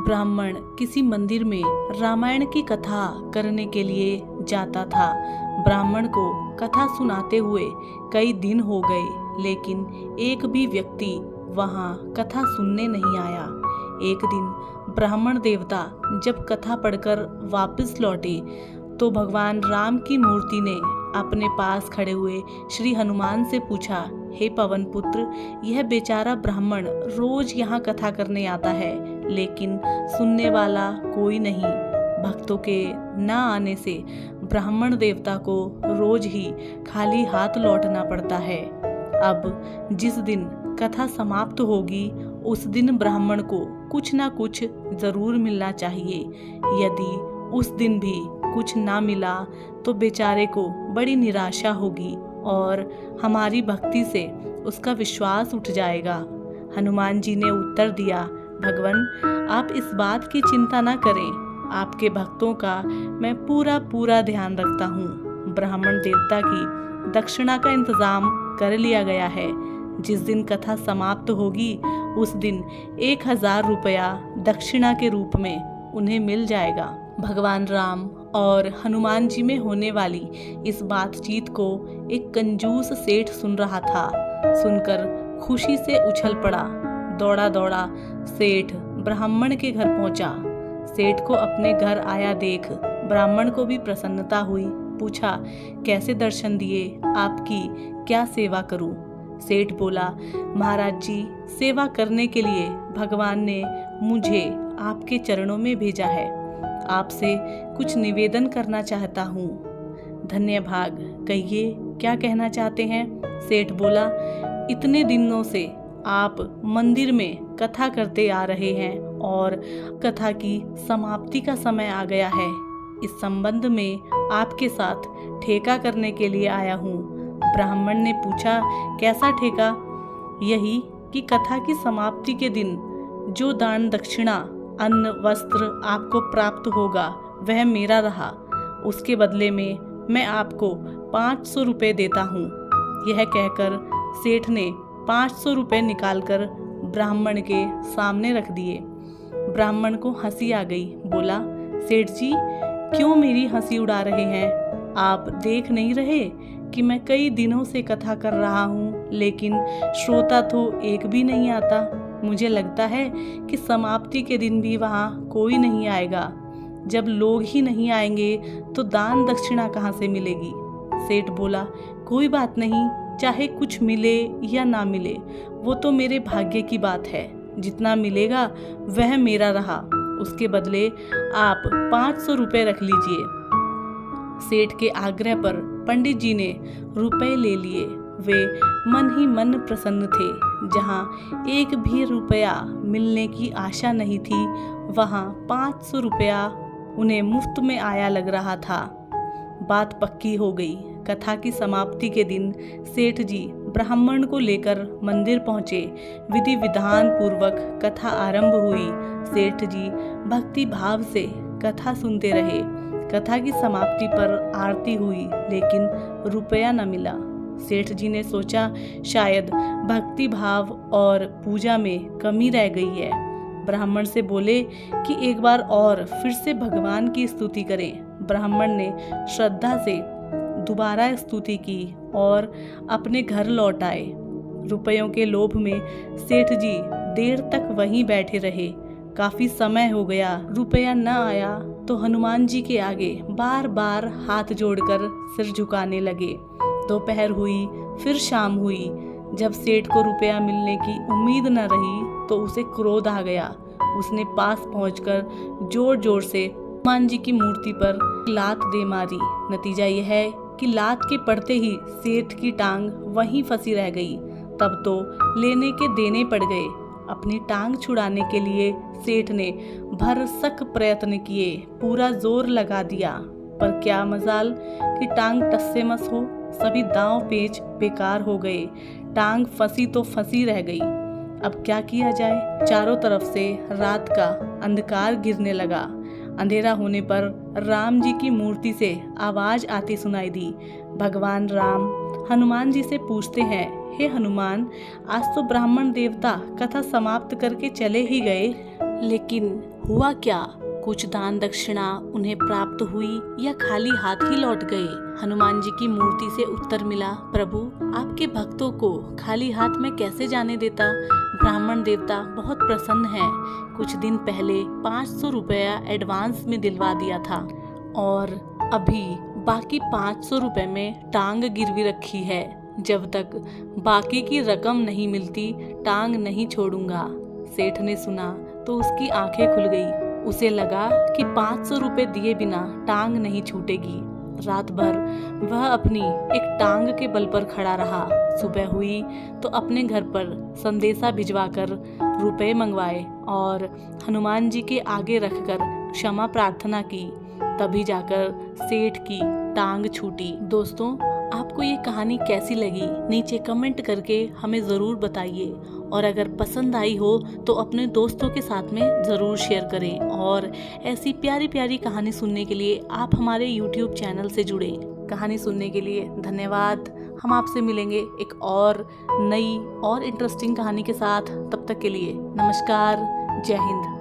ब्राह्मण किसी मंदिर में रामायण की कथा करने के लिए जाता था। ब्राह्मण को कथा सुनाते हुए कई दिन हो गए, लेकिन एक भी व्यक्ति वहां कथा सुनने नहीं आया। एक दिन ब्राह्मण देवता जब कथा पढ़कर वापस लौटे तो भगवान राम की मूर्ति ने अपने पास खड़े हुए श्री हनुमान से पूछा, हे पवन पुत्र, यह बेचारा ब्राह्मण रोज यहाँ कथा करने आता है, लेकिन सुनने वाला कोई नहीं। भक्तों के न आने से ब्राह्मण देवता को रोज ही खाली हाथ लौटना पड़ता है। अब जिस दिन कथा समाप्त होगी उस दिन ब्राह्मण को कुछ ना कुछ जरूर मिलना चाहिए। यदि उस दिन भी कुछ ना मिला तो बेचारे को बड़ी निराशा होगी और हमारी भक्ति से उसका विश्वास उठ जाएगा। हनुमान जी ने उत्तर दिया, भगवान आप इस बात की चिंता ना करें, आपके भक्तों का मैं पूरा ध्यान रखता हूँ। ब्राह्मण देवता की दक्षिणा का इंतजाम कर लिया गया है। जिस दिन कथा समाप्त होगी उस दिन 1000 रुपया दक्षिणा के रूप में उन्हें मिल जाएगा। भगवान राम और हनुमान जी में होने वाली इस बातचीत को एक कंजूस सेठ सुन रहा था। सुनकर खुशी से उछल पड़ा। दौड़ा दौड़ा सेठ ब्राह्मण के घर पहुंचा। सेठ को अपने घर आया देख ब्राह्मण को भी प्रसन्नता हुई। पूछा, कैसे दर्शन दिए, आपकी क्या सेवा करूं? सेठ बोला, महाराज जी, सेवा करने के लिए भगवान ने मुझे आपके चरणों में भेजा है। आपसे कुछ निवेदन करना चाहता हूँ। धन्य भाग, कहिए क्या कहना चाहते हैं? सेठ बोला, इतने दिनों से आप मंदिर में कथा करते आ रहे हैं और कथा की समाप्ति का समय आ गया है। इस संबंध में आपके साथ ठेका करने के लिए आया हूँ। ब्राह्मण ने पूछा, कैसा ठेका? यही कि कथा की समाप्ति के दिन जो दान दक्षिणा, अन्न, वस्त्र आपको प्राप्त होगा वह मेरा रहा। उसके बदले में मैं आपको 500 रुपये देता हूँ। यह कहकर सेठ ने 500 रुपये निकालकर ब्राह्मण के सामने रख दिए। ब्राह्मण को हंसी आ गई। बोला, सेठ जी क्यों मेरी हंसी उड़ा रहे हैं? आप देख नहीं रहे कि मैं कई दिनों से कथा कर रहा हूँ, लेकिन श्रोता तो एक भी नहीं आता। मुझे लगता है कि समाप्ति के दिन भी वहाँ कोई नहीं आएगा। जब लोग ही नहीं आएंगे तो दान दक्षिणा कहाँ से मिलेगी? सेठ बोला, कोई बात नहीं, चाहे कुछ मिले या ना मिले वो तो मेरे भाग्य की बात है। जितना मिलेगा वह मेरा रहा। उसके बदले आप 500 रुपये रख लीजिए। सेठ के आग्रह पर पंडित जी ने रुपए ले लिए। वे मन ही मन प्रसन्न थे। जहाँ एक भी रुपया मिलने की आशा नहीं थी, वहाँ 500 रुपया उन्हें मुफ्त में आया लग रहा था। बात पक्की हो गई। कथा की समाप्ति के दिन सेठ जी ब्राह्मण को लेकर मंदिर पहुँचे। विधि विधान पूर्वक कथा आरंभ हुई। सेठ जी भक्ति भाव से कथा सुनते रहे। कथा की समाप्ति पर आरती हुई, लेकिन रुपया न मिला। सेठ जी ने सोचा, शायद भक्ति भाव और पूजा में कमी रह गई है। ब्राह्मण से बोले कि एक बार और फिर से भगवान की स्तुति करें। ब्राह्मण ने श्रद्धा से दोबारा स्तुति की और अपने घर लौट आए। रुपयों के लोभ में सेठ जी देर तक वहीं बैठे रहे। काफी समय हो गया, रुपया न आया तो हनुमान जी के आगे बार बार हाथ जोड़कर सिर झुकाने लगे। दोपहर हुई, फिर शाम हुई। जब सेठ को रुपया मिलने की उम्मीद न रही तो उसे क्रोध आ गया। उसने पास पहुंचकर जोर जोर से हनुमान जी की मूर्ति पर लात दे मारी। नतीजा यह है कि लात के पड़ते ही सेठ की टांग वहीं फंसी रह गई। तब तो लेने के देने पड़ गए। अपनी टांग छुड़ाने के लिए सेठ ने भरसक प्रयत्न किए, पूरा जोर लगा दिया, पर क्या मजाल कि टांग टस्से मस हो। सभी दांव पेच बेकार हो गए। टांग फंसी तो फंसी रह गई। अब क्या किया जाए? चारों तरफ से रात का अंधकार गिरने लगा। अंधेरा होने पर राम जी की मूर्ति से आवाज आती सुनाई दी। भगवान राम हनुमान जी से पूछते हैं, हे हनुमान, आज तो ब्राह्मण देवता कथा समाप्त करके चले ही गए, लेकिन हुआ क्या? कुछ दान दक्षिणा उन्हें प्राप्त हुई या खाली हाथ ही लौट गए? हनुमान जी की मूर्ति से उत्तर मिला, प्रभु, आपके भक्तों को खाली हाथ में कैसे जाने देता? ब्राह्मण देवता बहुत प्रसन्न हैं। कुछ दिन पहले 500 रुपया एडवांस में दिलवा दिया था और अभी बाकी 500 रुपए में टांग गिरवी रखी है। जब तक बाकी की रकम नहीं मिलती टांग नहीं छोड़ूंगा। सेठ ने सुना तो उसकी आंखें खुल गई। उसे लगा कि 500 रुपए दिए बिना टांग नहीं छूटेगी। रात भर वह अपनी एक टांग के बल पर खड़ा रहा। सुबह हुई तो अपने घर पर संदेशा भिजवाकर रुपए मंगवाए और हनुमान जी के आगे रखकर क्षमा प्रार्थना की। तभी जाकर सेठ की टांग छूटी। दोस्तों, आपको ये कहानी कैसी लगी नीचे कमेंट करके हमें ज़रूर बताइए और अगर पसंद आई हो तो अपने दोस्तों के साथ में ज़रूर शेयर करें और ऐसी प्यारी प्यारी कहानी सुनने के लिए आप हमारे YouTube चैनल से जुड़ें। कहानी सुनने के लिए धन्यवाद। हम आपसे मिलेंगे एक और नई और इंटरेस्टिंग कहानी के साथ। तब तक के लिए नमस्कार, जय हिंद।